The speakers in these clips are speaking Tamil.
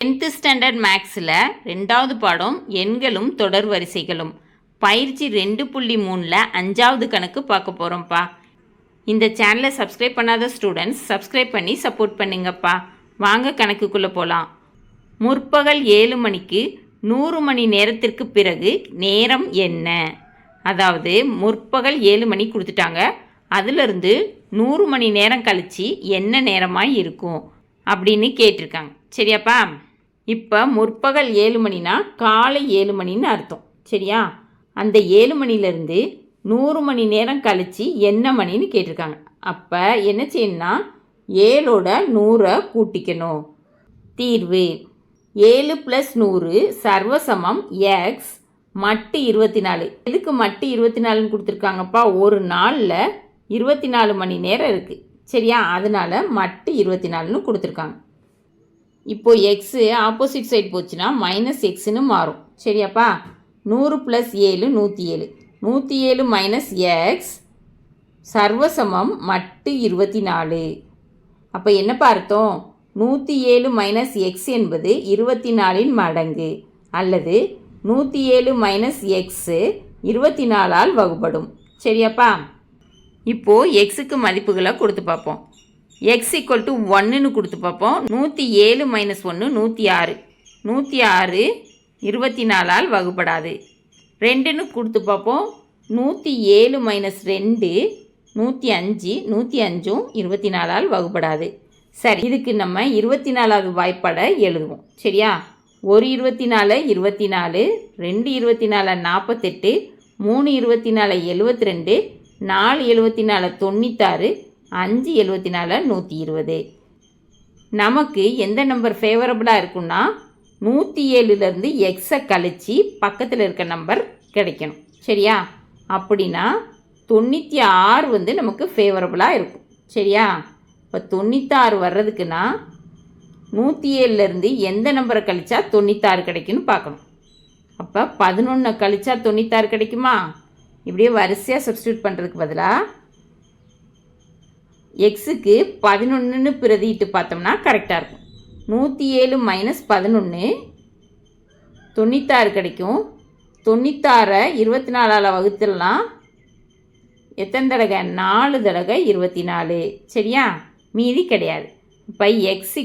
10th ஸ்டாண்டர்ட் மேக்ஸில் 2வது பாடம் எண்களும் தொடர் வரிசைகளும் பயிற்சி 2.3ல் 5வது கணக்கு பார்க்க போகிறோம்ப்பா. இந்த சேனலை சப்ஸ்கிரைப் பண்ணாத ஸ்டூடெண்ட்ஸ் சப்ஸ்கிரைப் பண்ணி சப்போர்ட் பண்ணுங்கப்பா. வாங்க கணக்குக்குள்ளே போகலாம். முற்பகல் 7 மணிக்கு 100 மணி நேரத்திற்கு பிறகு நேரம் என்ன? அதாவது முற்பகல் 7 மணி கொடுத்துட்டாங்க, அதிலிருந்து 100 மணி நேரம் கழித்து என்ன நேரமாக இருக்கும் அப்படின்னு கேட்டிருக்காங்க. சரியாப்பா? இப்போ முற்பகல் 7 மணினா காலை 7 மணின்னு அர்த்தம். சரியா? அந்த 7 மணிலேருந்து 100 மணி நேரம் கழித்து என்ன மணின்னு கேட்டிருக்காங்க. அப்போ என்ன செய்யணும்னா 7ஓட 100 கூட்டிக்கணும். தீர்வு 7 + 100 சர்வசமம் எக்ஸ் மட்டு 24. எதுக்கு மட்டு 24ன்னு கொடுத்துருக்காங்கப்பா? ஒரு நாளில் 24 மணி நேரம் இருக்குது. சரியா? அதனால் மட்டு 24ன்னு கொடுத்துருக்காங்க. இப்போ எக்ஸு ஆப்போசிட் சைட் போச்சுன்னா -எக்ஸ்ன்னு மாறும். சரியாப்பா? 100 + 7 107. 107 - எக்ஸ் சர்வசமம் மட்டு 24. அப்போ என்னப்பா அர்த்தம்? 107 - எக்ஸ் என்பது 24இன் மடங்கு, அல்லது 107 - எக்ஸு 24ஆல் வகுப்படும். சரியாப்பா? இப்போது எக்ஸுக்கு மதிப்புகளை கொடுத்து பார்ப்போம். எக்ஸ் = 1ன்னு கொடுத்து பார்ப்போம். 107 - 1 106. 106 24ஆல் வகுப்படாது. 2ன்னு கொடுத்து பார்ப்போம். 107 - 2 105. 105ம் 24ஆல் வகுப்படாது. சரி, இதுக்கு நம்ம 24வது வாய்ப்பாடை எழுதுவோம். சரியா? ஒரு 24 24, 2 24 48, 3 24 72, 4 74 96, 5 74 120. நமக்கு எந்த நம்பர் ஃபேவரபுளாக இருக்குன்னா 107லேருந்து எக்ஸை கழித்து பக்கத்தில் இருக்க நம்பர் கிடைக்கணும். சரியா? அப்படின்னா 96 நமக்கு ஃபேவரபுளாக இருக்கும். சரியா? இப்போ 96 வர்றதுக்குன்னா 107லேருந்து எந்த நம்பரை கழிச்சா 96 கிடைக்குன்னு பார்க்கணும். அப்போ 11 கழிச்சா 96 கிடைக்குமா? இப்படியே வரிசையாக சப்ஸ்டியூட் பண்ணுறதுக்கு பதிலாக எக்ஸுக்கு 11ன்னு பிரதிட்டு பார்த்தோம்னா கரெக்டாக இருக்கும். 107 - 11 96 கிடைக்கும். 96 24ஆல் வகுத்துடலாம். எத்தனை தடவை? 4 தடவை 24. சரியா? மீதி கிடையாது. இப்போ எக்ஸ் =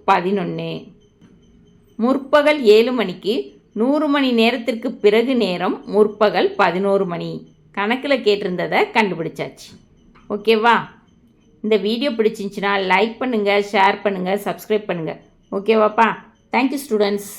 11. முற்பகல் 7 மணிக்கு 100 மணி நேரத்திற்கு பிறகு நேரம் முற்பகல் 11 மணி. கணக்கில் கேட்டிருந்ததை கண்டுபிடிச்சாச்சு. ஓகேவா? இந்த வீடியோ பிடிச்சிருந்துச்சுன்னா லைக் பண்ணுங்கள், ஷேர் பண்ணுங்கள், சப்ஸ்கிரைப் பண்ணுங்கள். ஓகேவாப்பா? Thank you students.